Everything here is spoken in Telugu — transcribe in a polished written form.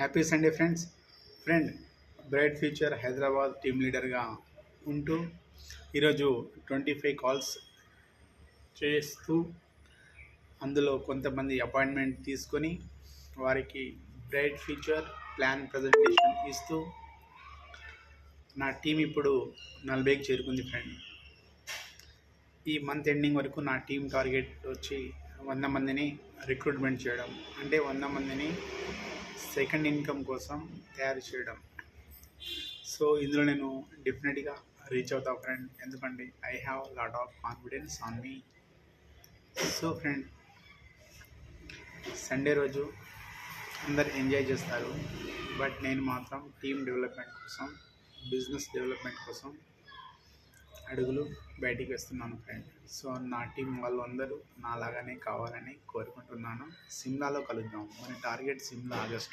Happy Sunday friends. Friend, bright future Hyderabad team లీడర్గా ఉంటూ ఈరోజు 25 కాల్స్ చేస్తూ అందులో కొంతమంది అపాయింట్మెంట్ తీసుకొని వారికి బ్రైట్ ఫ్యూచర్ ప్లాన్ ప్రజెంటేషన్ ఇస్తూ నా టీం ఇప్పుడు 40కి చేరుకుంది ఫ్రెండ్. ఈ మంత్ ఎండింగ్ వరకు నా టీం టార్గెట్ వచ్చి 100 మందిని రిక్రూట్మెంట్ చేయడం, అంటే 100 మందిని సెకండ్ ఇన్కమ్ కోసం తయారు చేయడం. సో ఇందులో నేను డెఫినెట్గా రీచ్ అవుతా ఫ్రెండ్, ఎందుకంటే I have lot of confidence on me. So friend, Sunday రోజు అందరు ఎంజాయ్ చేస్తారు, బట్ నేను మాత్రం టీమ్ డెవలప్మెంట్ కోసం, బిజినెస్ డెవలప్మెంట్ కోసం అడుగులు బయటికి వేస్తున్నాను ఫ్రెండ్. సో నా టీం వాళ్ళు అందరూ నాలాగానే కావాలని కోరుకుంటున్నాను. సిమ్లాలో కలుద్దాం. మన టార్గెట్ సిమ్లా ఆగస్ట్.